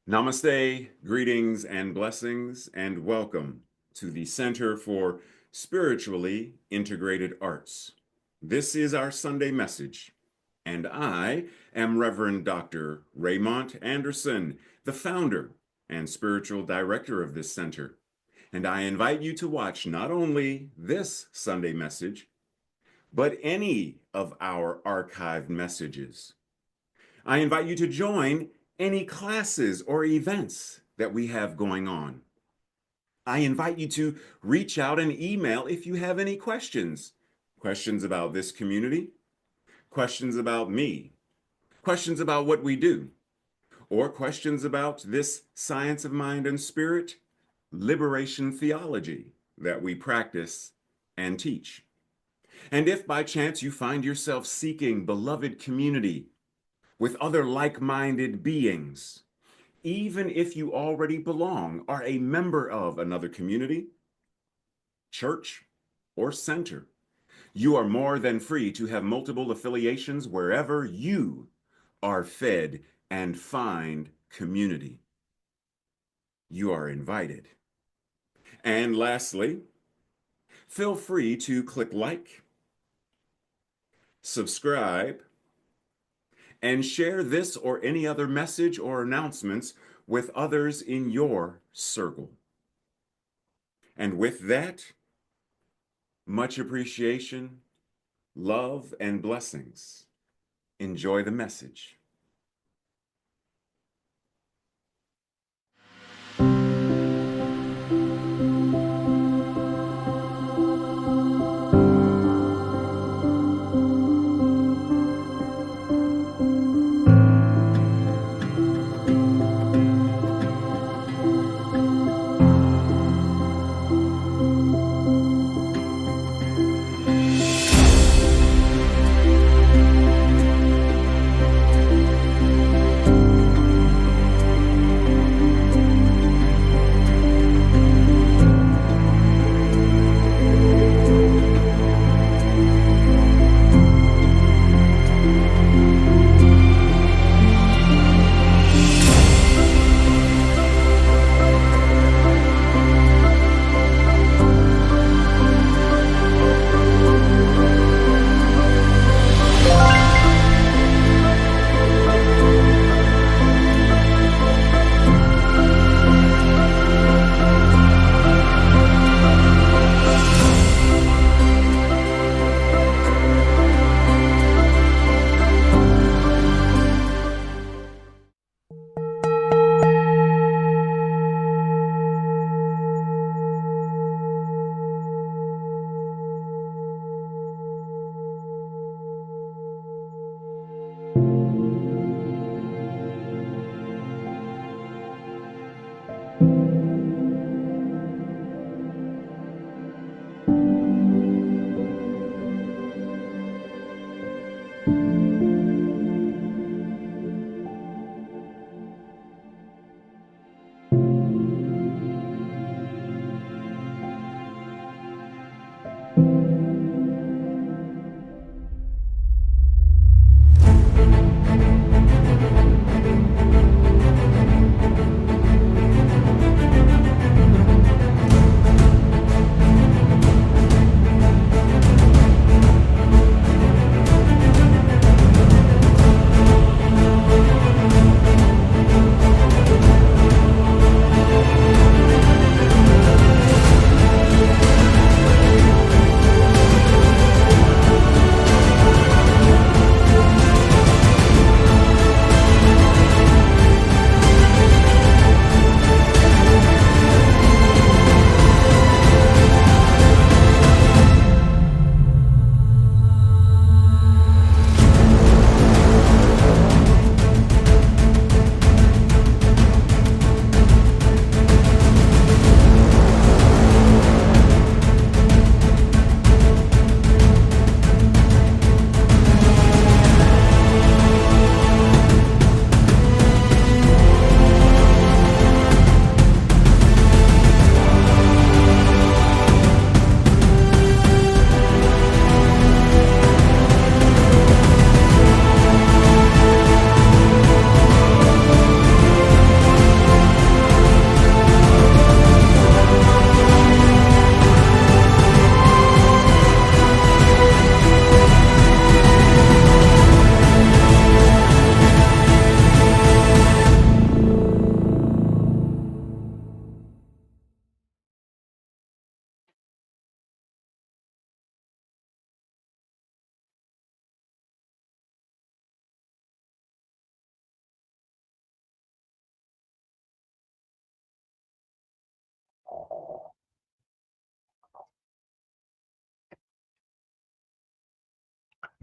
Namaste, greetings and blessings, and welcome to the Center for Spiritually Integrated Arts. This is our Sunday message, and I am Reverend Dr. Raymont Anderson, the founder and spiritual director of this center. And I invite you to watch not only this Sunday message, but any of our archived messages. I invite you to join any classes or events that we have going on. I invite you to reach out and email if you have any questions. Questions about this community, questions about me, questions about what we do, or questions about this science of mind and spirit, liberation theology that we practice and teach. And if by chance you find yourself seeking beloved community with other like-minded beings, even if you already belong, are a member of another community, church, or center, you are more than free to have multiple affiliations wherever you are fed and find community. You are invited. And lastly, feel free to click like, subscribe, and share this or any other message or announcements with others in your circle. And with that, much appreciation, love, and blessings. Enjoy the message.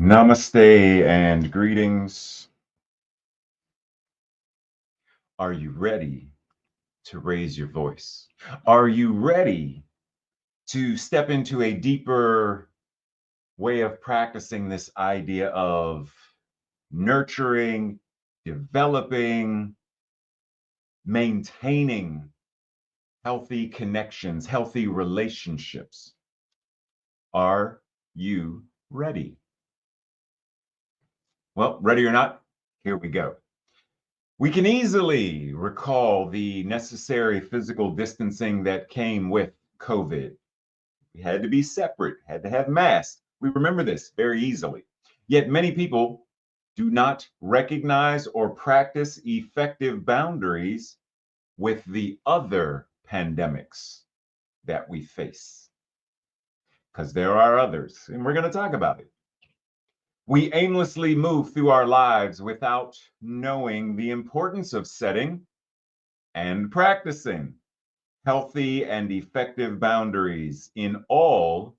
Namaste and greetings. Are you ready to raise your voice? Are you ready to step into a deeper way of practicing this idea of nurturing, developing, maintaining healthy connections, healthy relationships? Are you ready? Well, ready or not, here we go. We can easily recall the necessary physical distancing that came with COVID. We had to be separate, had to have masks. We remember this very easily. Yet many people do not recognize or practice effective boundaries with the other pandemics that we face. Because there are others, and we're going to talk about it. We aimlessly move through our lives without knowing the importance of setting and practicing healthy and effective boundaries in all,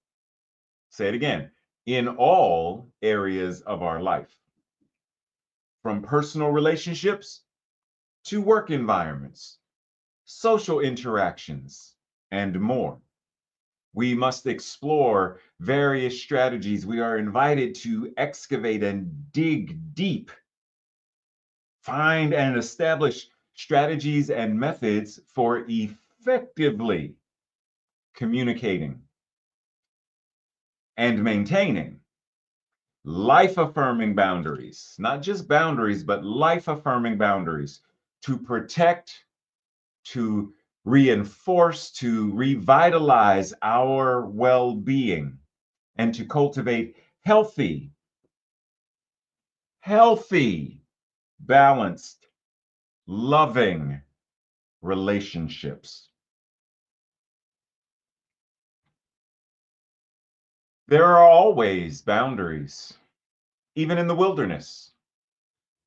say it again, in all areas of our life, from personal relationships to work environments, social interactions, and more. We must explore various strategies. We are invited to excavate and dig deep, find and establish strategies and methods for effectively communicating and maintaining life-affirming boundaries, not just boundaries, but life-affirming boundaries to protect, to reinforce, to revitalize our well-being, and to cultivate healthy, balanced, loving relationships. There are always boundaries, even in the wilderness.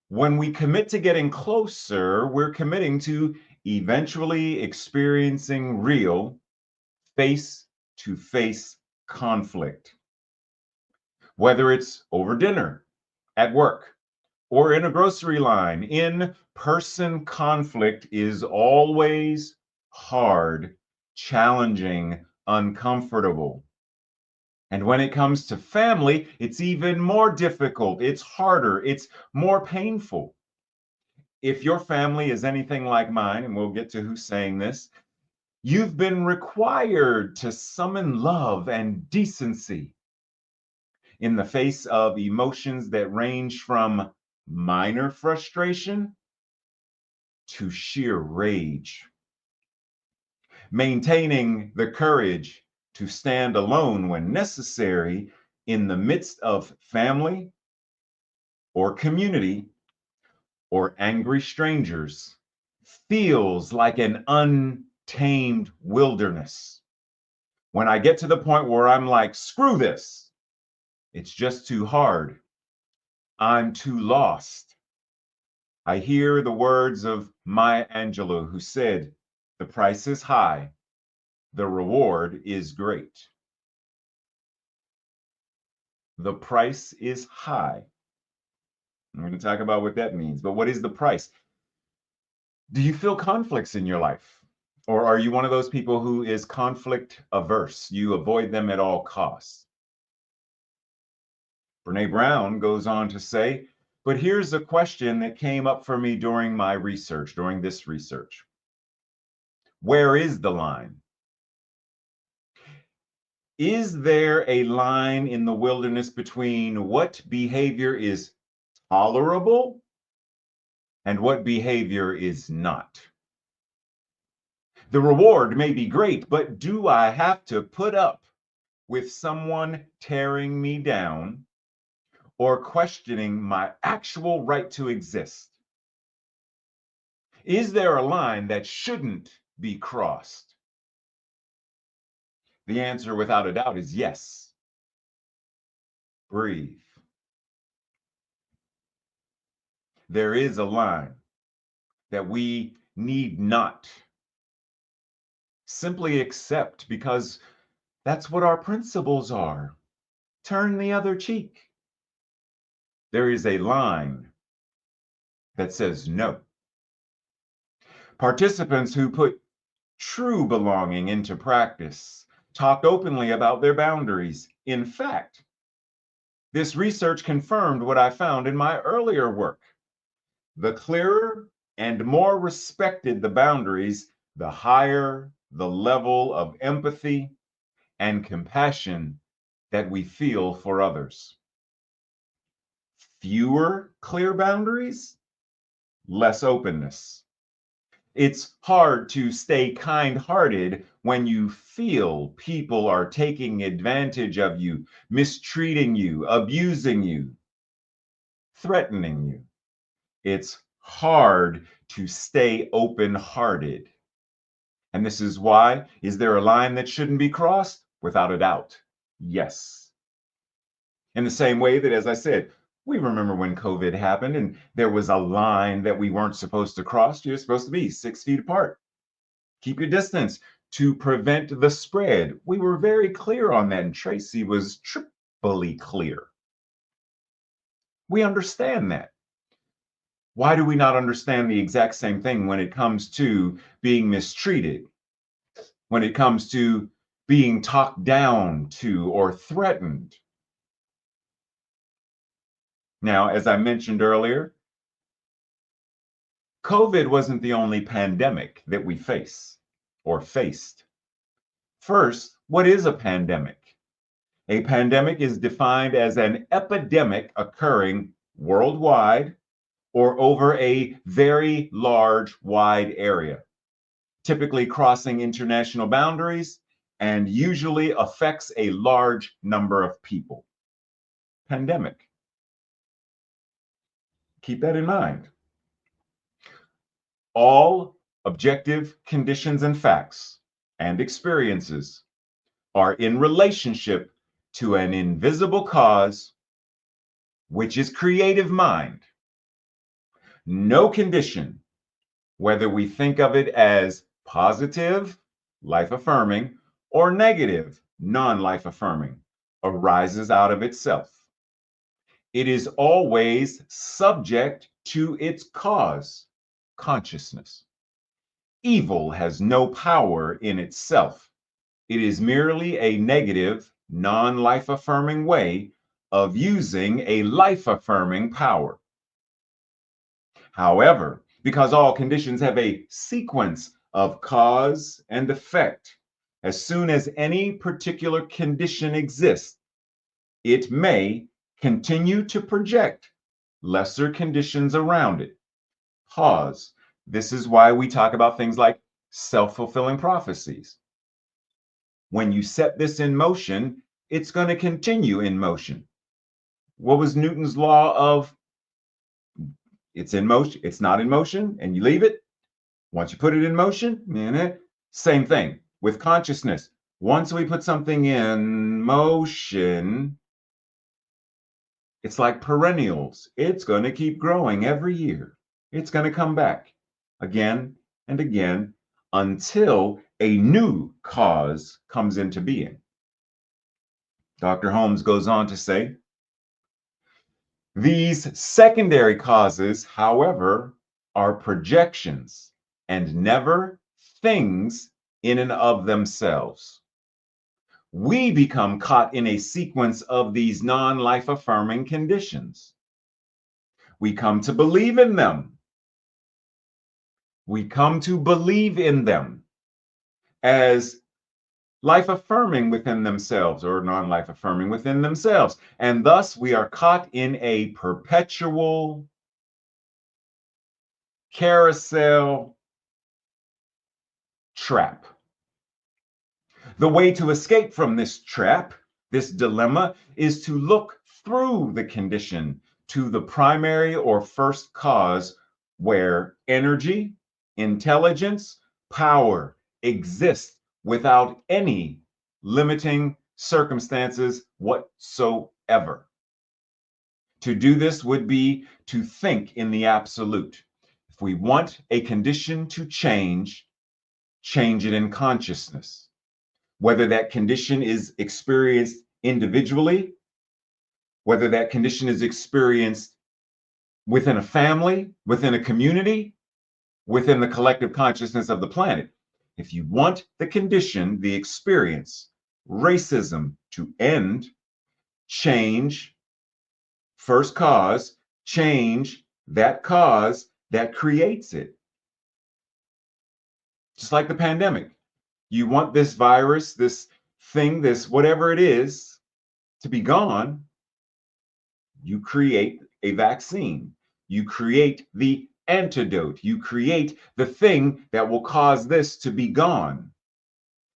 When we commit to getting closer, we're committing to eventually experiencing real face to face conflict. Whether it's over dinner, at work, or in a grocery line, in person conflict is always hard, challenging, uncomfortable. And when it comes to family, it's even more difficult, it's harder, it's more painful. If your family is anything like mine, and we'll get to who's saying this, you've been required to summon love and decency in the face of emotions that range from minor frustration to sheer rage. Maintaining the courage to stand alone when necessary in the midst of family or community or angry strangers feels like an untamed wilderness. When I get to the point where I'm like, screw this, it's just too hard, I'm too lost, I hear the words of Maya Angelou, who said, the price is high, the reward is great. The price is high. I'm going to talk about what that means, but what is the price? Do you feel conflicts in your life? Or are you one of those people who is conflict averse? You avoid them at all costs. Brene Brown goes on to say, but here's a question that came up for me during my research, during this research. Where is the line? Is there a line in the wilderness between what behavior is tolerable and what behavior is not? The reward may be great, but do I have to put up with someone tearing me down or questioning my actual right to exist? Is there a line that shouldn't be crossed? The answer, without a doubt, is yes. Breathe. There is a line that we need not simply accept because that's what our principles are. Turn the other cheek. there is a line that says no. Participants who put true belonging into practice talked openly about their boundaries. In fact, this research confirmed what I found in my earlier work. The clearer and more respected the boundaries, the higher the level of empathy and compassion that we feel for others. Fewer clear boundaries, less openness. It's hard to stay kind-hearted when you feel people are taking advantage of you, mistreating you, abusing you, threatening you. It's hard to stay open-hearted. And this is why, is there a line that shouldn't be crossed? Without a doubt, yes. In the same way that, as I said, we remember when COVID happened and there was a line that we weren't supposed to cross. You're supposed to be 6 feet apart. Keep your distance to prevent the spread. We were very clear on that, and Tracy was triply clear. We understand that. Why do we not understand the exact same thing when it comes to being mistreated, when it comes to being talked down to or threatened? Now, as I mentioned earlier, COVID wasn't the only pandemic that we face or faced. First, what is a pandemic? A pandemic is defined as an epidemic occurring worldwide or over a very large, wide area, typically crossing international boundaries and usually affects a large number of people. Pandemic. Keep that in mind. All objective conditions and facts and experiences are in relationship to an invisible cause, which is creative mind. No condition, whether we think of it as positive, life-affirming, or negative, non-life-affirming, arises out of itself. It is always subject to its cause, consciousness. Evil has no power in itself. It is merely a negative, non-life-affirming way of using a life-affirming power. However, because all conditions have a sequence of cause and effect, as soon as any particular condition exists, it may continue to project lesser conditions around it. Pause. This is why we talk about things like self-fulfilling prophecies. When you set this in motion, it's going to continue in motion. What was Newton's law of it's in motion, it's not in motion, and you leave it? Once you put it in motion, same thing with consciousness. Once we put something in motion, it's like perennials. It's going to keep growing every year. It's going to come back again and again until a new cause comes into being. Dr. Holmes goes on to say, these secondary causes, however, are projections and never things in and of themselves. We become caught in a sequence of these non-life affirming conditions. We come to believe in them. We come to believe in them as life affirming within themselves or non-life affirming within themselves. And thus we are caught in a perpetual carousel trap. The way to escape from this trap, this dilemma, is to look through the condition to the primary or first cause where energy, intelligence, power exist without any limiting circumstances whatsoever. To do this would be to think in the absolute. If we want a condition to change it in consciousness. Whether that condition is experienced individually whether that condition is experienced within a family, within a community, within the collective consciousness of the planet. If you want the condition, the experience, racism to end, change, first cause, change that cause that creates it. Just like the pandemic. You want this virus, this thing, this whatever it is to be gone, you create a vaccine. You create the antidote. You create the thing that will cause this to be gone.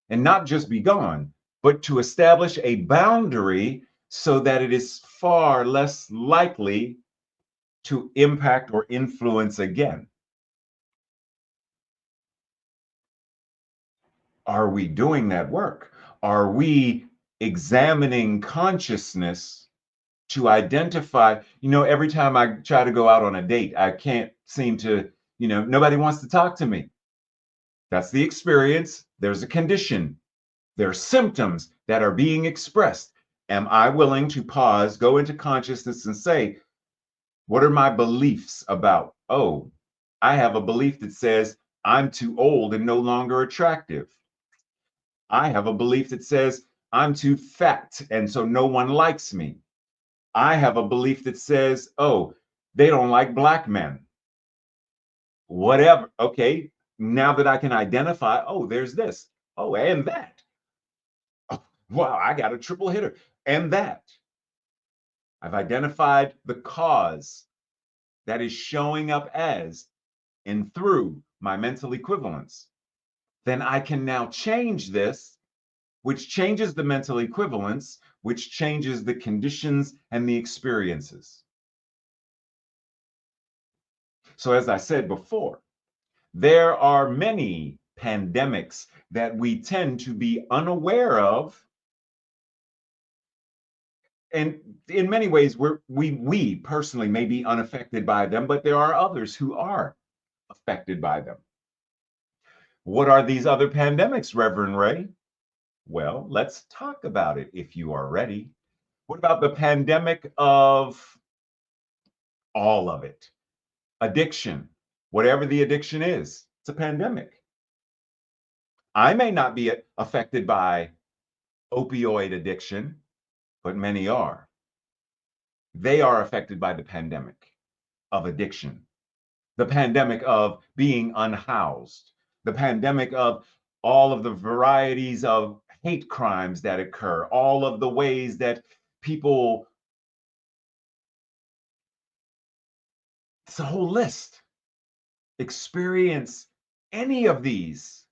And not just be gone, but to establish a boundary so that it is far less likely to impact or influence again. Are we doing that work? Are we examining consciousness to identify? Every time I try to go out on a date, I can't seem to, nobody wants to talk to me. That's the experience. There's a condition. There are symptoms that are being expressed. Am I willing to pause, go into consciousness, and say, what are my beliefs about? Oh, I have a belief that says I'm too old and no longer attractive. I have a belief that says I'm too fat and so no one likes me. I have a belief that says, oh, they don't like Black men. Whatever. Okay. Now that I can identify, oh, there's this. Oh, and that. Oh, wow, I got a triple hitter. And that. I've identified the cause that is showing up as and through my mental equivalence. Then I can now change this, which changes the mental equivalence, which changes the conditions and the experiences. So, as I said before, there are many pandemics that we tend to be unaware of. And in many ways, we personally may be unaffected by them, but there are others who are affected by them. What are these other pandemics, Reverend Ray? Well, let's talk about it if you are ready. What about the pandemic of all of it? Addiction, whatever the addiction is, it's a pandemic. I may not be affected by opioid addiction, but many are. They are affected by the pandemic of addiction, the pandemic of being unhoused, the pandemic of all of the varieties of hate crimes that occur, all of the ways that people, it's a whole list, experience any of these.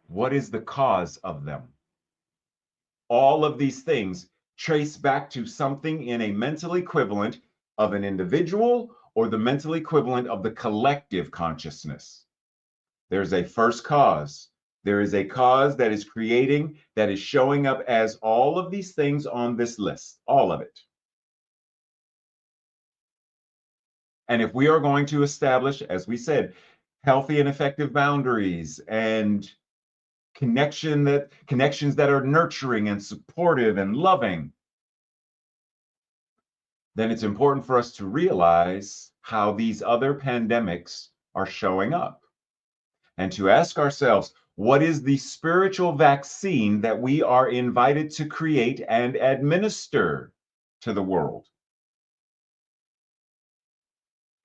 What is the cause of them? All of these things trace back to something in a mental equivalent of an individual or the mental equivalent of the collective consciousness. There's a first cause. There is a cause that is creating, that is showing up as all of these things on this list, all of it. And if we are going to establish, as we said, healthy and effective boundaries and connections that are nurturing and supportive and loving, then it's important for us to realize how these other pandemics are showing up and to ask ourselves, what is the spiritual vaccine that we are invited to create and administer to the world?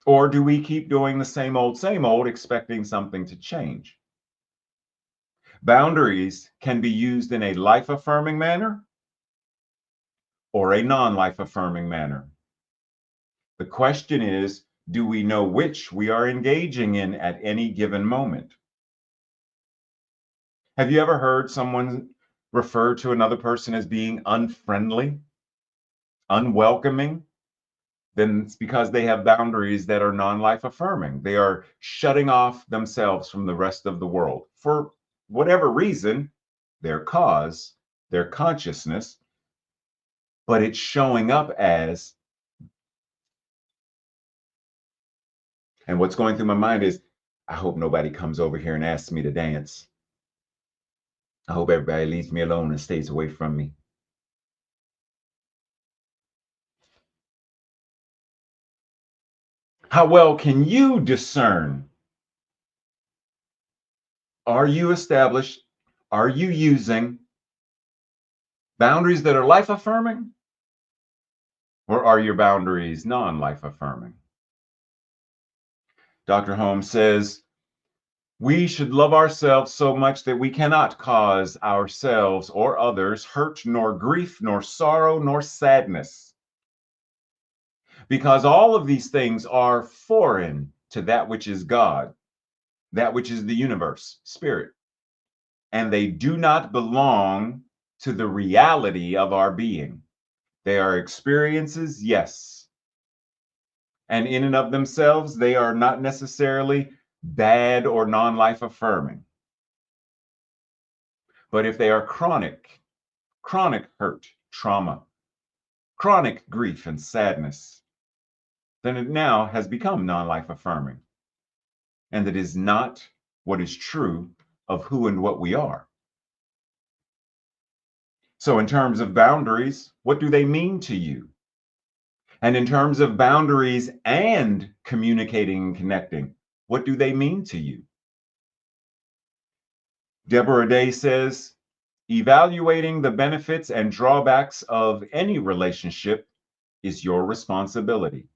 Or do we keep doing the same old, expecting something to change? Boundaries can be used in a life affirming manner or a non life affirming manner. The question is, do we know which we are engaging in at any given moment? Have you ever heard someone refer to another person as being unfriendly, unwelcoming? Then it's because they have boundaries that are non-life affirming. They are shutting off themselves from the rest of the world for whatever reason, their cause, their consciousness, but it's showing up as, and what's going through my mind is, I hope nobody comes over here and asks me to dance. I hope everybody leaves me alone and stays away from me. How well can you discern? Are you established? Are you using boundaries that are life affirming? Or are your boundaries non life affirming? Dr. Holmes says, we should love ourselves so much that we cannot cause ourselves or others hurt, nor grief, nor sorrow, nor sadness. Because all of these things are foreign to that which is God, that which is the universe, spirit, and they do not belong to the reality of our being. They are experiences, yes. And in and of themselves, they are not necessarily bad or non life affirming. But if they are chronic hurt, trauma, chronic grief and sadness, then it now has become non life affirming. And it is not what is true of who and what we are. So, in terms of boundaries, what do they mean to you? And in terms of boundaries and communicating and connecting, what do they mean to you? Deborah Day says, evaluating the benefits and drawbacks of any relationship is your responsibility.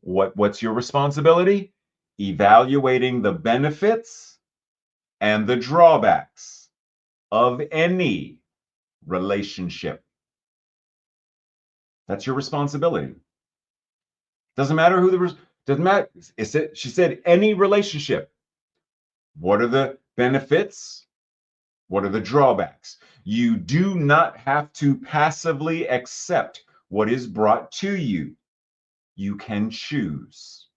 What's your responsibility? Evaluating the benefits and the drawbacks of any relationship. That's your responsibility. Doesn't matter who doesn't matter. She said any relationship. What are the benefits? What are the drawbacks? You do not have to passively accept what is brought to you. You can choose.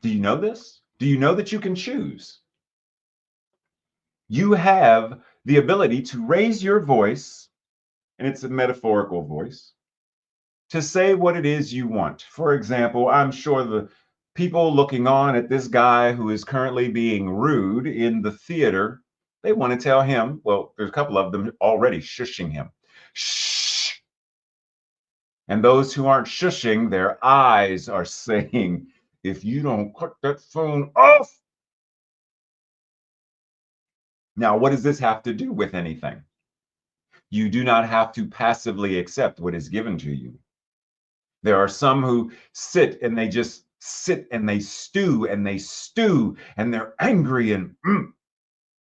Do you know this? Do you know that you can choose? You have the ability to raise your voice, and it's a metaphorical voice, to say what it is you want. For example, I'm sure the people looking on at this guy who is currently being rude in the theater, they want to tell him, well, there's a couple of them already shushing him. Shh. And those who aren't shushing, their eyes are saying, if you don't cut that phone off. Now, what does this have to do with anything? You do not have to passively accept what is given to you. There are some who sit and they just sit and they stew and they stew and they're angry and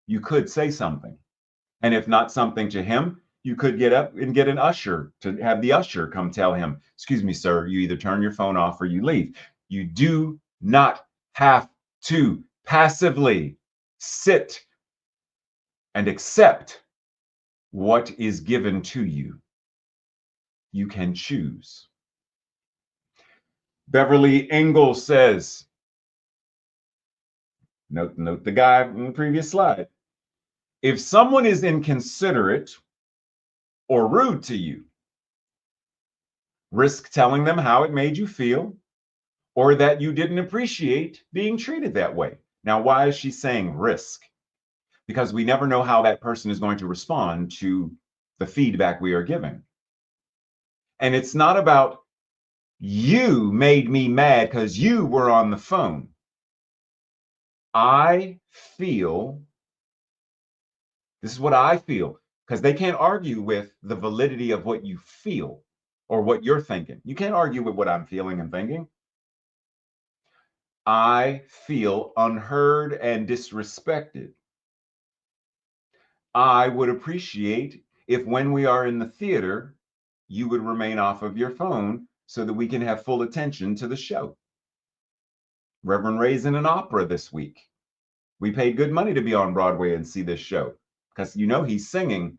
you could say something. And if not something to him, you could get up and get an usher to have the usher come tell him, excuse me, sir, you either turn your phone off or you leave. You do not have to passively sit and accept what is given to you. You can choose. Beverly Engel says, note the guy in the previous slide. If someone is inconsiderate or rude to you, risk telling them how it made you feel or that you didn't appreciate being treated that way. Now, why is she saying risk? Because we never know how that person is going to respond to the feedback we are giving. And it's not about you made me mad because you were on the phone. I feel, this is what I feel, because they can't argue with the validity of what you feel or what you're thinking. You can't argue with what I'm feeling and thinking. I feel unheard and disrespected. I would appreciate if when we are in the theater, you would remain off of your phone so that we can have full attention to the show. Reverend Ray's in an opera this week. We paid good money to be on Broadway and see this show because you know he's singing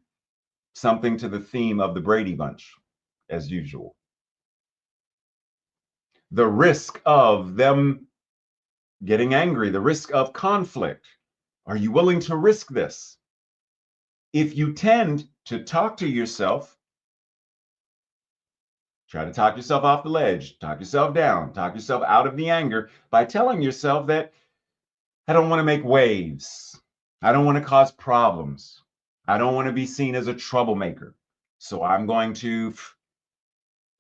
something to the theme of the Brady Bunch, as usual. The risk of them getting angry, the risk of conflict. Are you willing to risk this? If you tend to talk to yourself, Try to talk yourself off the ledge, talk yourself down, talk yourself out of the anger by telling yourself that I don't want to make waves. I don't want to cause problems. I don't want to be seen as a troublemaker. So I'm going to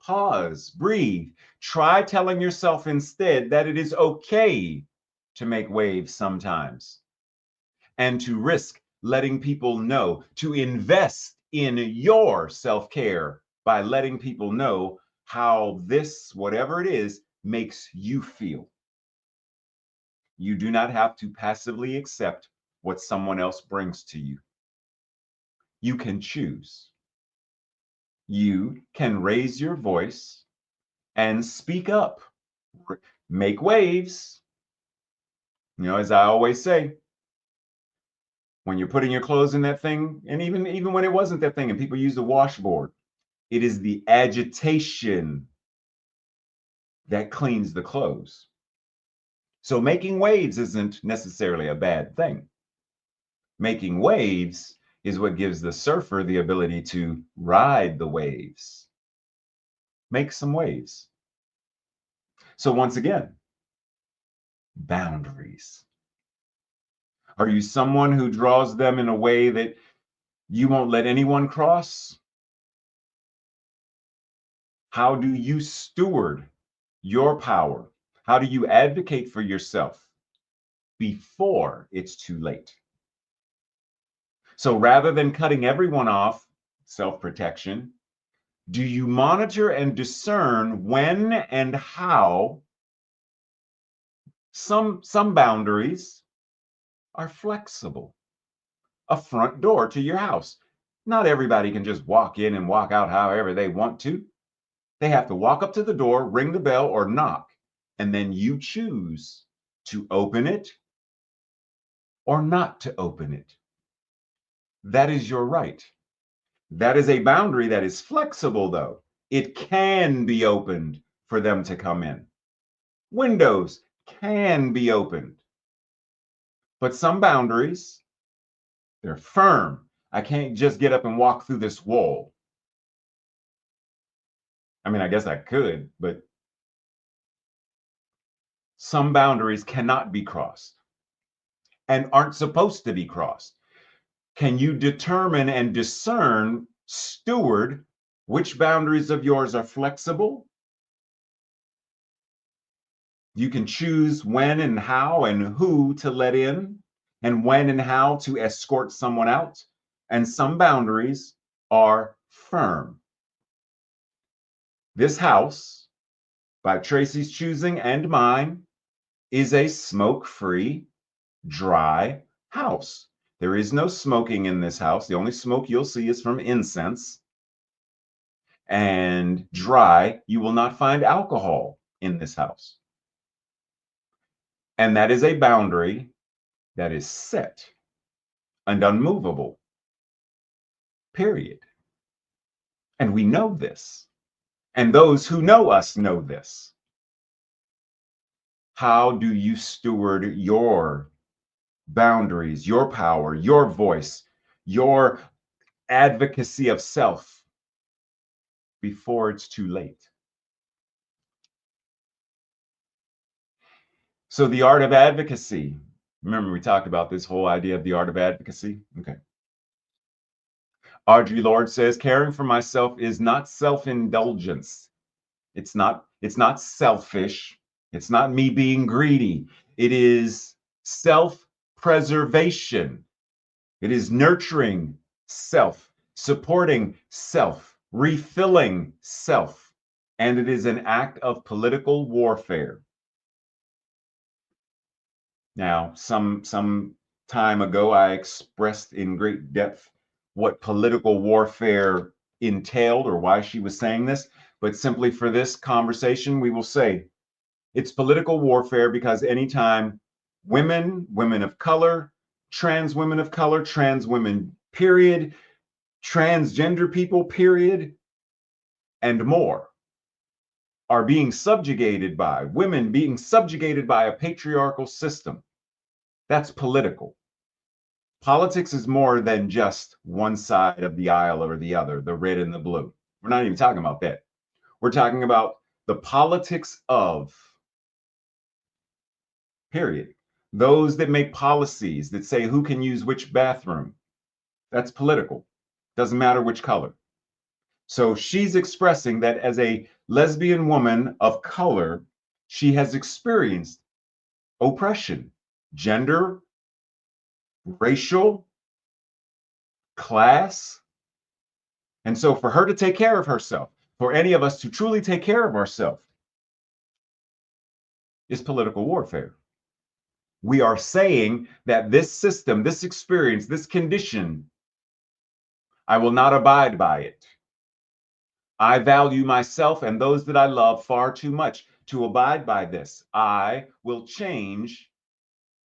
pause, breathe. Try telling yourself instead that it is okay to make waves sometimes and to risk letting people know, to invest in your self care by letting people know how this, whatever it is, makes you feel. You do not have to passively accept what someone else brings to you. You can choose. You can raise your voice and speak up, make waves. As I always say, when you're putting your clothes in that thing, and even when it wasn't that thing and people use the washboard, it is the agitation that cleans the clothes. So making waves isn't necessarily a bad thing. Making waves is what gives the surfer the ability to ride the waves. Make some waves. So once again, boundaries. Are you someone who draws them in a way that you won't let anyone cross? How do you steward your power? How do you advocate for yourself before it's too late? So rather than cutting everyone off, self-protection, do you monitor and discern when and how some boundaries are flexible? A front door to your house. Not everybody can just walk in and walk out however they want to. They have to walk up to the door, ring the bell, or knock, and then you choose to open it or not to open it. That is your right. That is a boundary that is flexible, though. It can be opened for them to come in. Windows can be opened. But some boundaries, they're firm. I can't just get up and walk through this wall. I mean, I guess I could, but some boundaries cannot be crossed and aren't supposed to be crossed. Can you determine and discern, steward, which boundaries of yours are flexible? You can choose when and how and who to let in, and when and how to escort someone out. And some boundaries are firm. This house, by Tracy's choosing and mine, is a smoke-free, dry house. There is no smoking in this house. The only smoke you'll see is from incense. And dry, you will not find alcohol in this house. And that is a boundary that is set and unmovable, period. And we know this. And those who know us know this. How do you steward your boundaries, your power, your voice, your advocacy of self before it's too late? So the art of advocacy. Remember, we talked about this whole idea of the art of advocacy? Okay. Audre Lorde says, caring for myself is not self-indulgence. It's not selfish. It's not me being greedy. It is self-preservation. It is nurturing self, supporting self, refilling self. And it is an act of political warfare. Now, some time ago, I expressed in great depth what political warfare entailed or why she was saying this. But simply for this conversation, we will say it's political warfare because anytime women of color, trans women, period, transgender people, period, and more are being subjugated by women being subjugated by a patriarchal system. That's political. Politics is more than just one side of the aisle or the other, the red and the blue. We're not even talking about that. We're talking about the politics of, period. Those that make policies that say who can use which bathroom. That's political. Doesn't matter which color. So she's expressing that as a lesbian woman of color, she has experienced oppression, gender, racial, class. And so for her to take care of herself, for any of us to truly take care of ourselves, is political warfare. We are saying that this system, this experience, this condition, I will not abide by it. I value myself and those that I love far too much to abide by this. I will change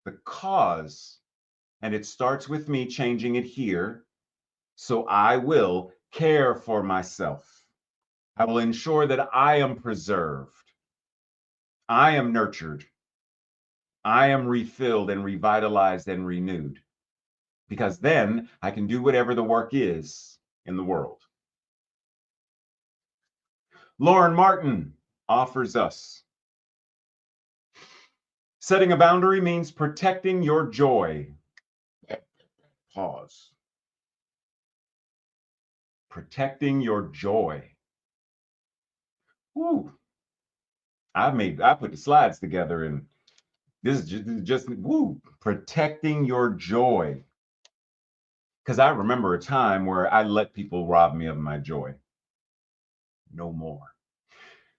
the cause, and it starts with me changing it here. So I will care for myself. I will ensure that I am preserved. I am nurtured. I am refilled and revitalized and renewed. Because then I can do whatever the work is in the world. Lauren Martin offers us, setting a boundary means protecting your joy. Pause. Protecting your joy. Woo. I put the slides together, and this is just woo, protecting your joy. Because I remember a time where I let people rob me of my joy. No more.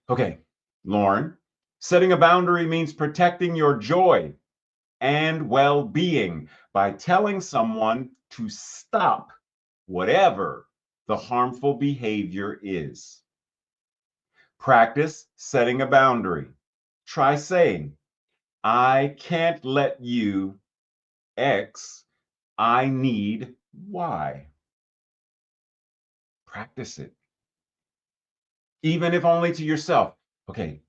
Okay, Lauren, setting a boundary means protecting your joy and well-being by telling someone to stop whatever the harmful behavior is. Practice setting a boundary. Try saying, I can't let you X, I need Y. Practice it. Even if only to yourself. Okay,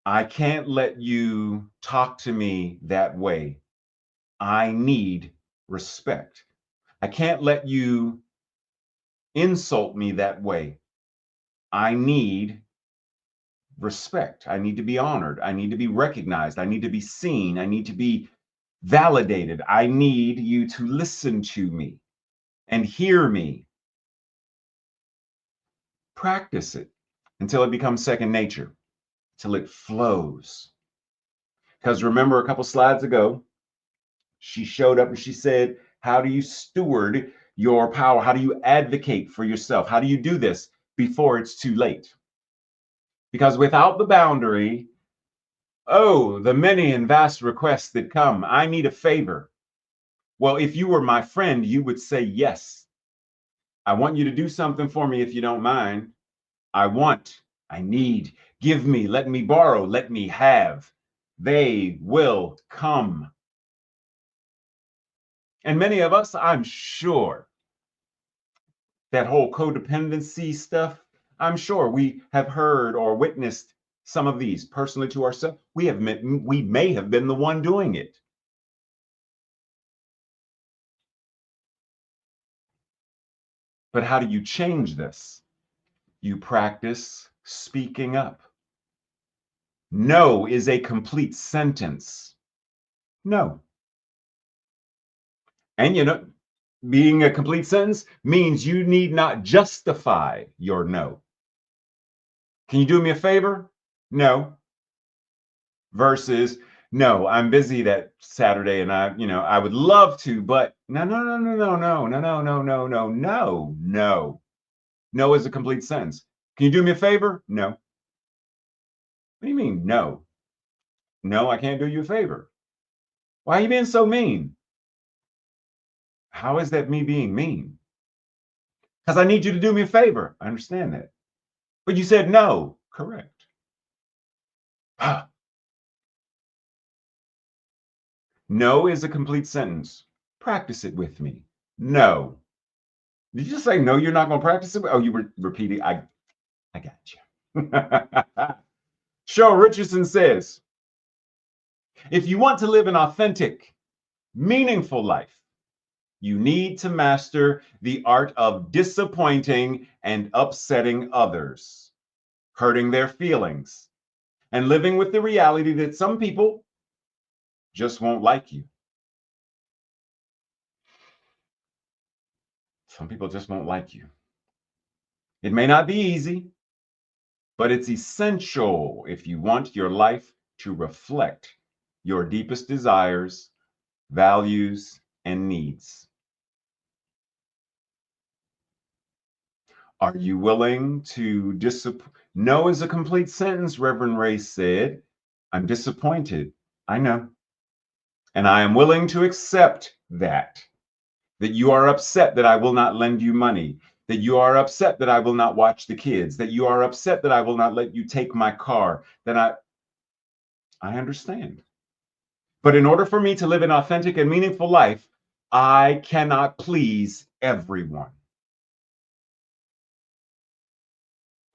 I can't let you talk to me that way. I need respect. I can't let you insult me that way. I need respect. I need to be honored. I need to be recognized. I need to be seen. I need to be validated. I need you to listen to me and hear me. Practice it until it becomes second nature, till it flows. Because remember, a couple slides ago, she showed up and she said, how do you steward your power? How do you advocate for yourself? How do you do this before it's too late? Because without the boundary, oh, the many and vast requests that come, I need a favor. Well, if you were my friend, you would say yes. I want you to do something for me if you don't mind. I want, I need, give me, let me borrow, let me have. They will come. And many of us, I'm sure, that whole codependency stuff, I'm sure we have heard or witnessed some of these personally to ourselves. We may have been the one doing it. But how do you change this? You practice speaking up. No is a complete sentence. No. And being a complete sentence means you need not justify your no. Can you do me a favor? No. Versus, no, I'm busy that Saturday and I would love to, but no, no, no, no, no, no, no, no, no, no, no, no, no. No is a complete sentence. Can you do me a favor? No. What do you mean, no? No, I can't do you a favor. Why are you being so mean? How is that me being mean? Because I need you to do me a favor. I understand that. But you said no. Correct. No is a complete sentence. Practice it with me. No. Did you just say no, you're not going to practice it? Oh, you were repeating. I got you. Cheryl Richardson says, if you want to live an authentic, meaningful life, You need to master the art of disappointing and upsetting others, hurting their feelings, and living with the reality that some people just won't like you. Some people just won't like you. It may not be easy, but it's essential if you want your life to reflect your deepest desires, values, and needs. Are you willing to disappoint? No is a complete sentence, Reverend Ray said. I'm disappointed. I know. And I am willing to accept that you are upset that I will not lend you money, that you are upset that I will not watch the kids, that you are upset that I will not let you take my car, I understand. But in order for me to live an authentic and meaningful life, I cannot please everyone.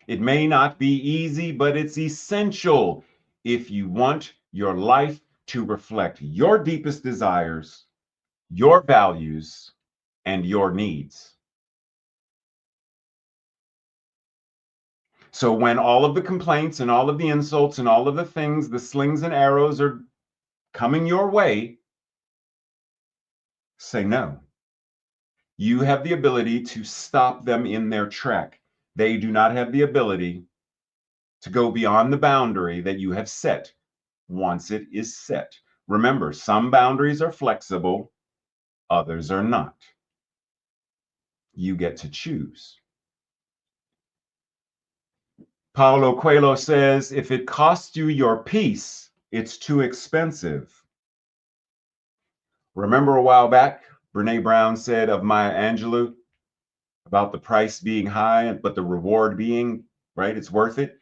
It may not be easy, but it's essential if you want your life to reflect your deepest desires, your values, and your needs. So when all of the complaints and all of the insults and all of the things, the slings and arrows are coming your way, say no. You have the ability to stop them in their track. They do not have the ability to go beyond the boundary that you have set once it is set. Remember, some boundaries are flexible, others are not. You get to choose. Paulo Coelho says, if it costs you your peace, it's too expensive. Remember a while back, Brene Brown said of Maya Angelou about the price being high, but the reward being, right, it's worth it.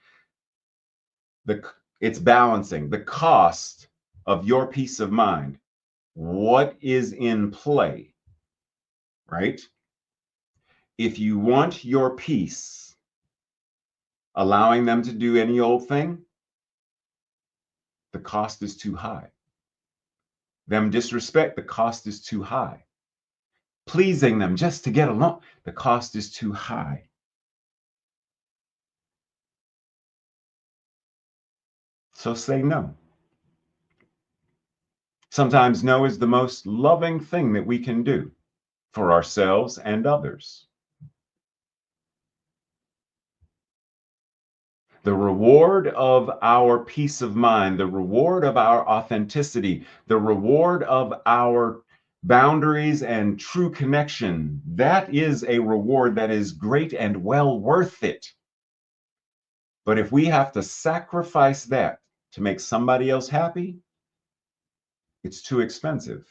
It's balancing the cost of your peace of mind. What is in play, right? If you want your peace, allowing them to do any old thing, the cost is too high. Them disrespect, the cost is too high. Pleasing them just to get along, the cost is too high. So say no. Sometimes no is the most loving thing that we can do for ourselves and others. The reward of our peace of mind, the reward of our authenticity, the reward of our boundaries and true connection, that is a reward that is great and well worth it. But if we have to sacrifice that to make somebody else happy, it's too expensive.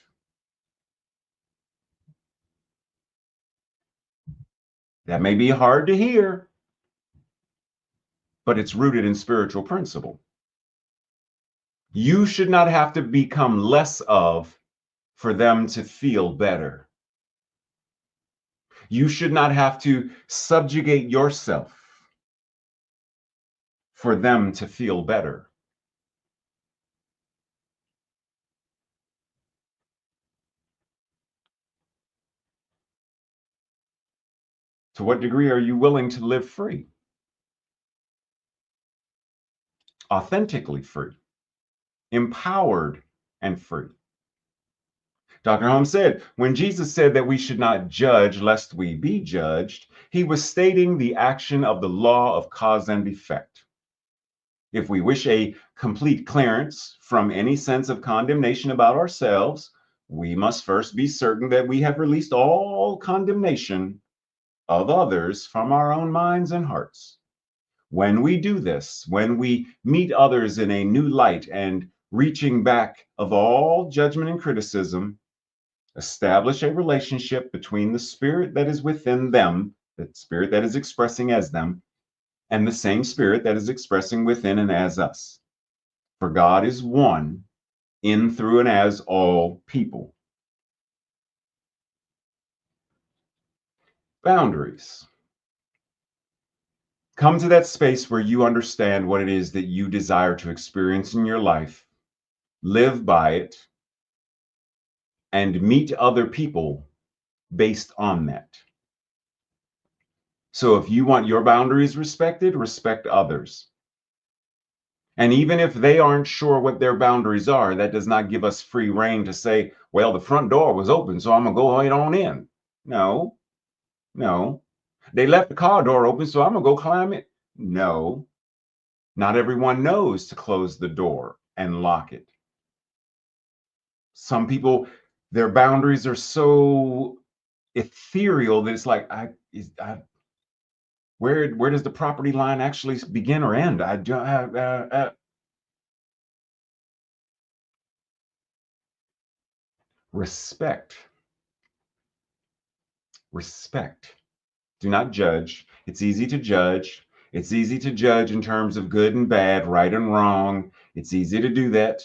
That may be hard to hear, but it's rooted in spiritual principle. You should not have to become less of for them to feel better. You should not have to subjugate yourself for them to feel better. To what degree are you willing to live free? Authentically free, empowered, and free. Dr. Holmes said, when Jesus said that we should not judge lest we be judged, he was stating the action of the law of cause and effect. If we wish a complete clearance from any sense of condemnation about ourselves, we must first be certain that we have released all condemnation of others from our own minds and hearts. When we do this, when we meet others in a new light and reaching back of all judgment and criticism, establish a relationship between the spirit that is within them, the spirit that is expressing as them, and the same spirit that is expressing within and as us. For God is one in, through, and as all people. Boundaries. Come to that space where you understand what it is that you desire to experience in your life, live by it, and meet other people based on that. So if you want your boundaries respected, respect others. And even if they aren't sure what their boundaries are, that does not give us free rein to say, well, the front door was open, so I'm going to go right on in. No, no. They left the car door open, so I'm going to go climb it. No, not everyone knows to close the door and lock it. Some people, their boundaries are so ethereal that it's like, where does the property line actually begin or end? Respect. Respect. Do not judge. It's easy to judge. It's easy to judge in terms of good and bad, right and wrong. It's easy to do that.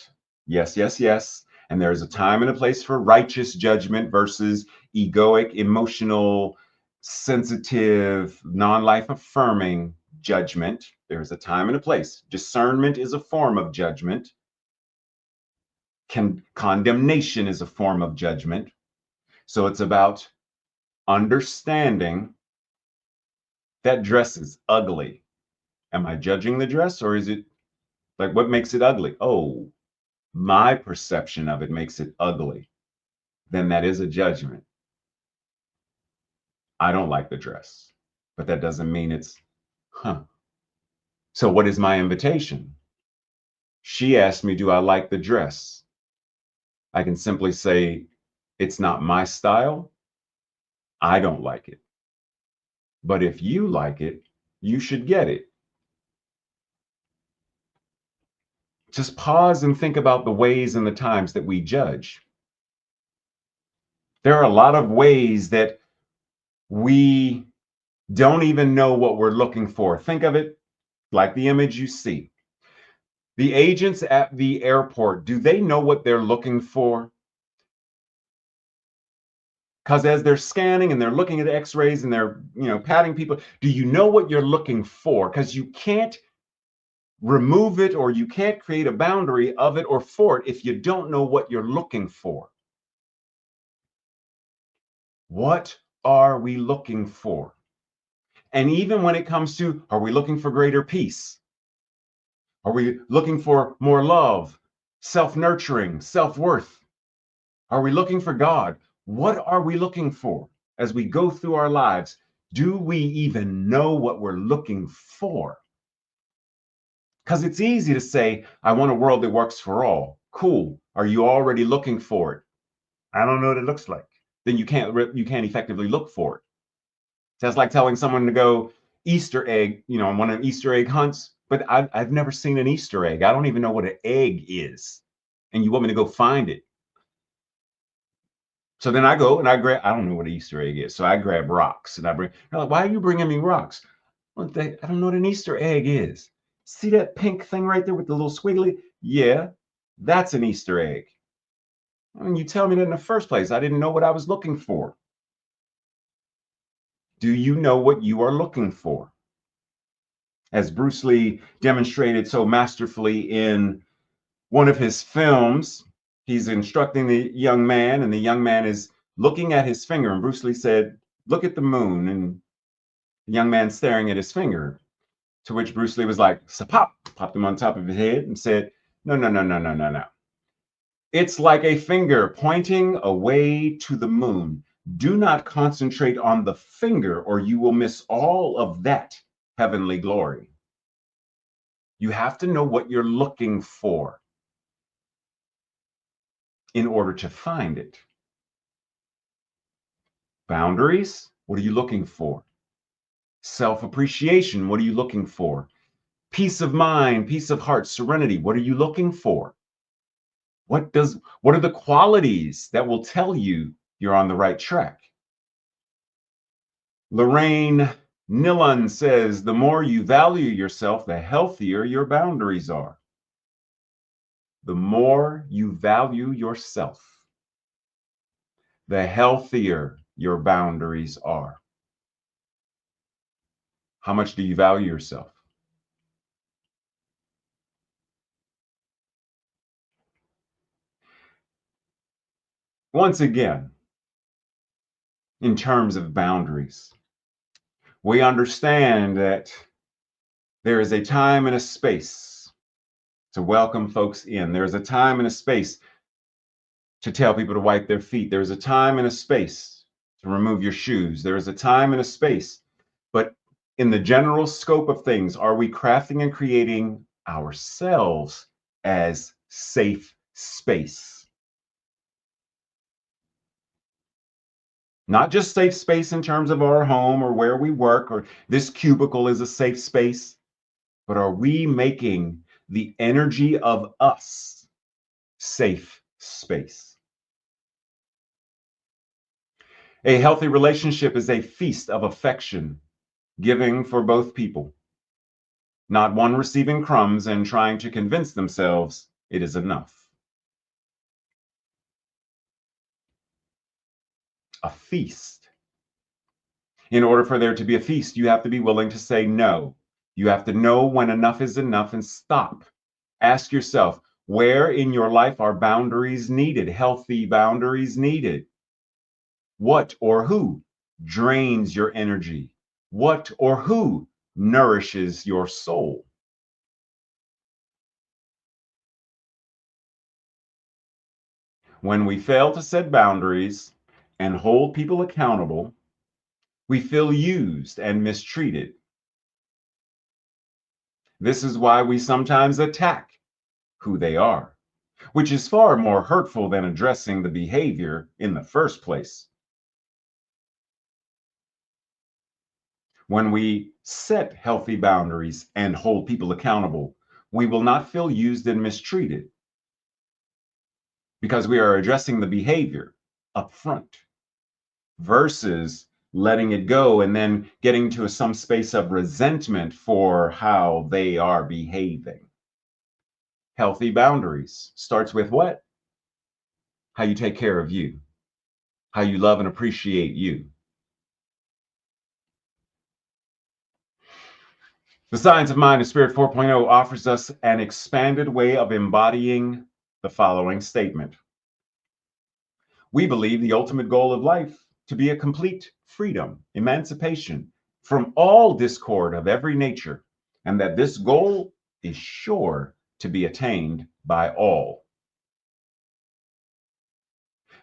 Yes, yes, yes. And there's a time and a place for righteous judgment versus egoic, emotional, sensitive, non-life affirming judgment. There's a time and a place. Discernment is a form of judgment. Condemnation is a form of judgment. So it's about understanding that dress is ugly. Am I judging the dress, or is it like what makes it ugly? Oh, my perception of it makes it ugly. Then that is a judgment. I don't like the dress, but that doesn't mean it's, huh. So what is my invitation? She asked me, do I like the dress? I can simply say, it's not my style. I don't like it. But if you like it, you should get it. Just pause and think about the ways and the times that we judge. There are a lot of ways that we don't even know what we're looking for. Think of it like the image you see. The agents at the airport, do they know what they're looking for? Because as they're scanning and they're looking at x-rays and they're, patting people, do you know what you're looking for? Because you can't remove it or you can't create a boundary of it or for it if you don't know what you're looking for. What are we looking for? And even when it comes to, are we looking for greater peace? Are we looking for more love, self-nurturing, self-worth? Are we looking for God? What are we looking for as we go through our lives? Do we even know what we're looking for? Because it's easy to say, I want a world that works for all. Cool. Are you already looking for it? I don't know what it looks like. Then you can't effectively look for it. That's like telling someone to go Easter egg, on one of them Easter egg hunts, but I've never seen an Easter egg. I don't even know what an egg is. And you want me to go find it. So then I go and I grab, I don't know what an Easter egg is. So I grab rocks and they're like, why are you bringing me rocks? Well, I don't know what an Easter egg is. See that pink thing right there with the little squiggly? Yeah, that's an Easter egg. I mean, you tell me that in the first place. I didn't know what I was looking for. Do you know what you are looking for? As Bruce Lee demonstrated so masterfully in one of his films, he's instructing the young man, and the young man is looking at his finger. And Bruce Lee said, look at the moon. And the young man staring at his finger, to which Bruce Lee was like, sapop, popped him on top of his head and said, no, no, no, no, no, no, no. It's like a finger pointing away to the moon. Do not concentrate on the finger, or you will miss all of that heavenly glory. You have to know what you're looking for in order to find it. Boundaries, what are you looking for? Self-appreciation, what are you looking for? Peace of mind, peace of heart, serenity, what are you looking for? What are the qualities that will tell you you're on the right track? Lorraine Nillan says, the more you value yourself, the healthier your boundaries are. The more you value yourself, the healthier your boundaries are. How much do you value yourself? Once again, in terms of boundaries. We understand that there is a time and a space to welcome folks in. There's a time and a space to tell people to wipe their feet. There's a time and a space to remove your shoes. There is a time and a space. But in the general scope of things, are we crafting and creating ourselves as safe space? Not just safe space in terms of our home or where we work or this cubicle is a safe space, but are we making the energy of us safe space? A healthy relationship is a feast of affection, giving for both people, not one receiving crumbs and trying to convince themselves it is enough. A feast. In order for there to be a feast, you have to be willing to say no. You have to know when enough is enough and stop. Ask yourself, where in your life are boundaries needed, healthy boundaries needed? What or who drains your energy? What or who nourishes your soul? When we fail to set boundaries and hold people accountable, we feel used and mistreated. This is why we sometimes attack who they are, which is far more hurtful than addressing the behavior in the first place. When we set healthy boundaries and hold people accountable, we will not feel used and mistreated because we are addressing the behavior up front versus letting it go and then getting to some space of resentment for how they are behaving. Healthy boundaries starts with what? How you take care of you, how you love and appreciate you. The Science of Mind and Spirit 4.0 offers us an expanded way of embodying the following statement. We believe the ultimate goal of life to be a complete freedom, emancipation from all discord of every nature, and that this goal is sure to be attained by all.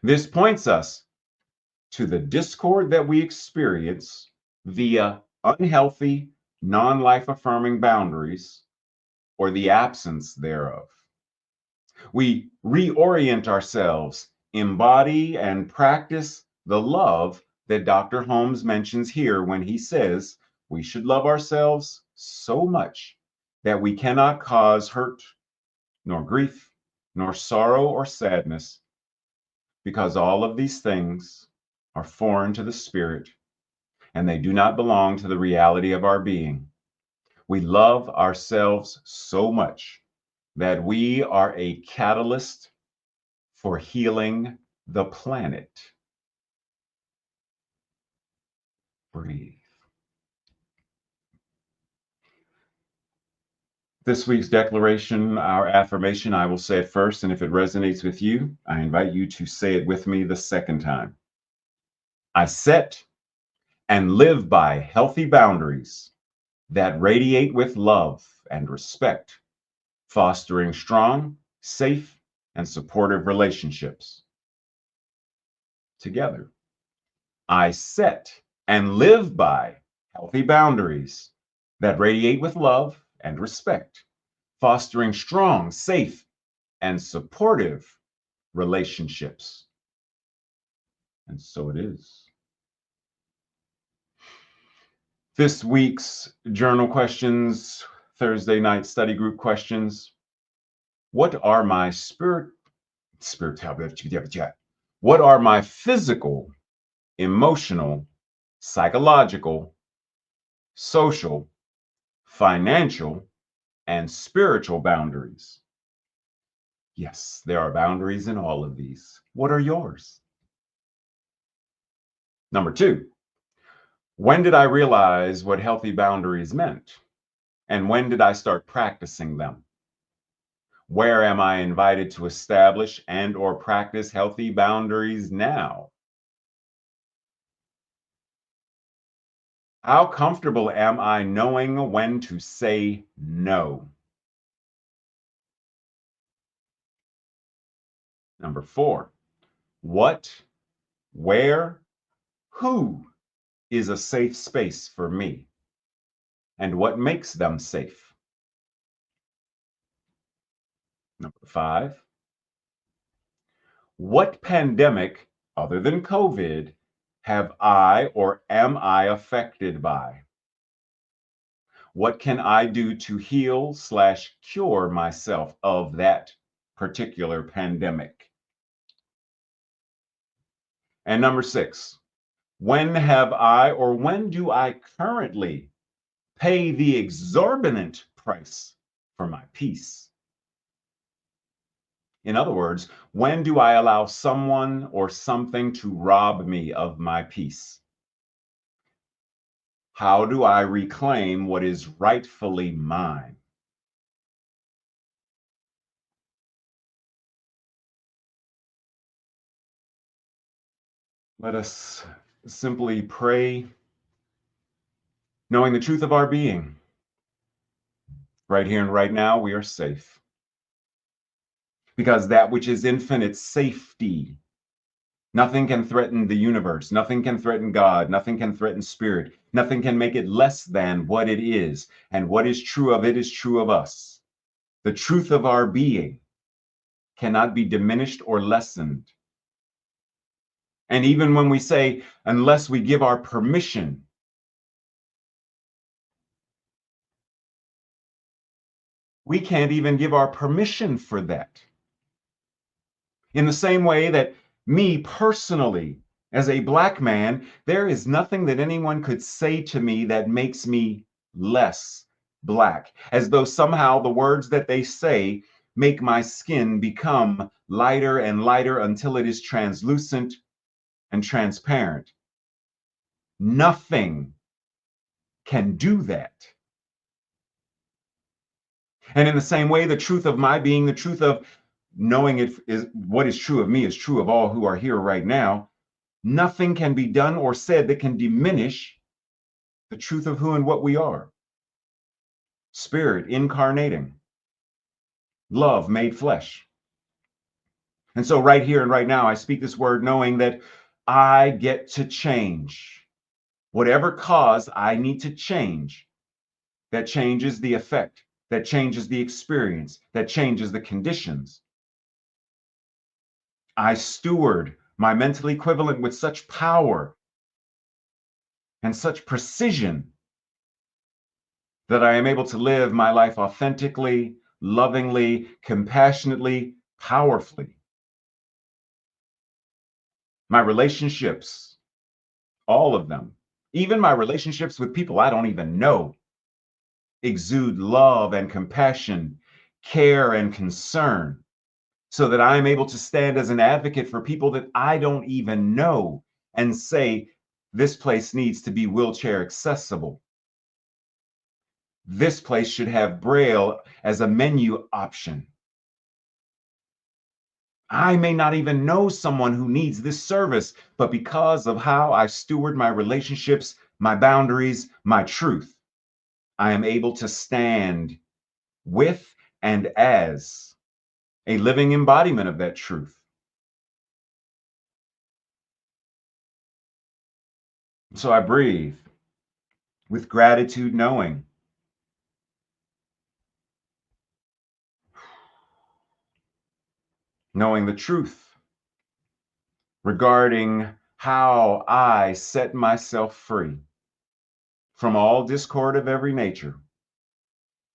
This points us to the discord that we experience via unhealthy, non-life affirming boundaries or the absence thereof. We reorient ourselves, embody and practice the love that Dr. Holmes mentions here when he says we should love ourselves so much that we cannot cause hurt, nor grief, nor sorrow or sadness, because all of these things are foreign to the spirit and they do not belong to the reality of our being. We love ourselves so much that we are a catalyst for healing the planet. Breathe. This week's declaration, our affirmation, I will say it first, and if it resonates with you, I invite you to say it with me the second time. I set and live by healthy boundaries that radiate with love and respect, fostering strong, safe, and supportive relationships. Together, I set and live by healthy boundaries that radiate with love and respect, fostering strong, safe, and supportive relationships. And so it is. This week's journal questions, Thursday night study group questions. What are my what are my physical, emotional, psychological, social, financial, and spiritual boundaries? Yes, there are boundaries in all of these. What are yours? Number two, when did I realize what healthy boundaries meant? And when did I start practicing them? Where am I invited to establish and or practice healthy boundaries now? How comfortable am I knowing when to say no? Number 4, what, where, who is a safe space for me? And what makes them safe? Number 5, what pandemic other than COVID have I or am I affected by? What can I do to heal/cure myself of that particular pandemic? And number 6, when have I or when do I currently pay the exorbitant price for my peace? In other words, when do I allow someone or something to rob me of my peace? How do I reclaim what is rightfully mine? Let us simply pray, knowing the truth of our being. Right here and right now, we are safe because that which is infinite safety, nothing can threaten the universe, nothing can threaten God, nothing can threaten spirit, nothing can make it less than what it is. And what is true of it is true of us. The truth of our being cannot be diminished or lessened. And even when we say, unless we give our permission, we can't even give our permission for that. In the same way that me personally, as a Black man, there is nothing that anyone could say to me that makes me less Black, as though somehow the words that they say make my skin become lighter and lighter until it is translucent and transparent. Nothing can do that. And in the same way, the truth of my being, the truth of knowing it is what is true of me is true of all who are here right now. Nothing can be done or said that can diminish the truth of who and what we are. Spirit incarnating, love made flesh. And so, right here and right now, I speak this word knowing that I get to change. Whatever cause I need to change, that changes the effect, that changes the experience, that changes the conditions. I steward my mental equivalent with such power and such precision that I am able to live my life authentically, lovingly, compassionately, powerfully. My relationships, all of them, even my relationships with people I don't even know, exude love and compassion, care and concern, so that I am able to stand as an advocate for people that I don't even know and say, this place needs to be wheelchair accessible. This place should have Braille as a menu option. I may not even know someone who needs this service, but because of how I steward my relationships, my boundaries, my truth, I am able to stand with and as a living embodiment of that truth. So I breathe with gratitude, knowing the truth regarding how I set myself free from all discord of every nature,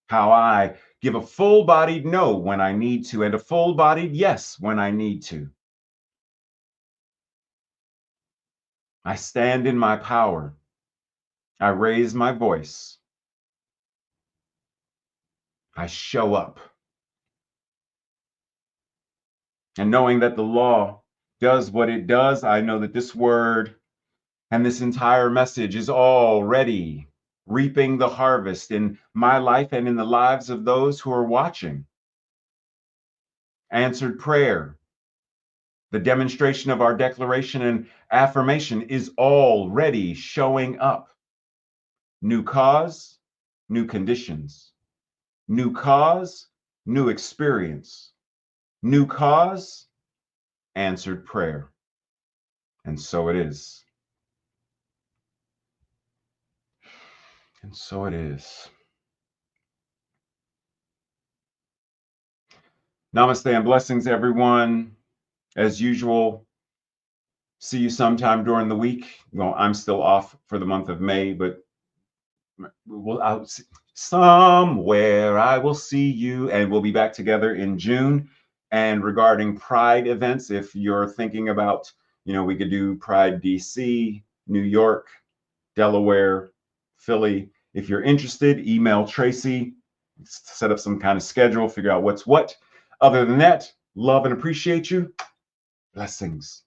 how I give a full bodied no when I need to, and a full bodied yes when I need to. I stand in my power. I raise my voice. I show up. And knowing that the law does what it does, I know that this word and this entire message is already reaping the harvest in my life and in the lives of those who are watching. Answered prayer, the demonstration of our declaration and affirmation is already showing up. New cause, new conditions. New cause, new experience. New cause, answered prayer. And so it is. And so it is. Namaste and blessings, everyone. As usual, see you sometime during the week. Well, I'm still off for the month of May, but somewhere I will see you, and we'll be back together in June. And regarding Pride events, if you're thinking about, we could do Pride DC, New York, Delaware, Philly. If you're interested, email Tracy, set up some kind of schedule, figure out what's what. Other than that, love and appreciate you. Blessings.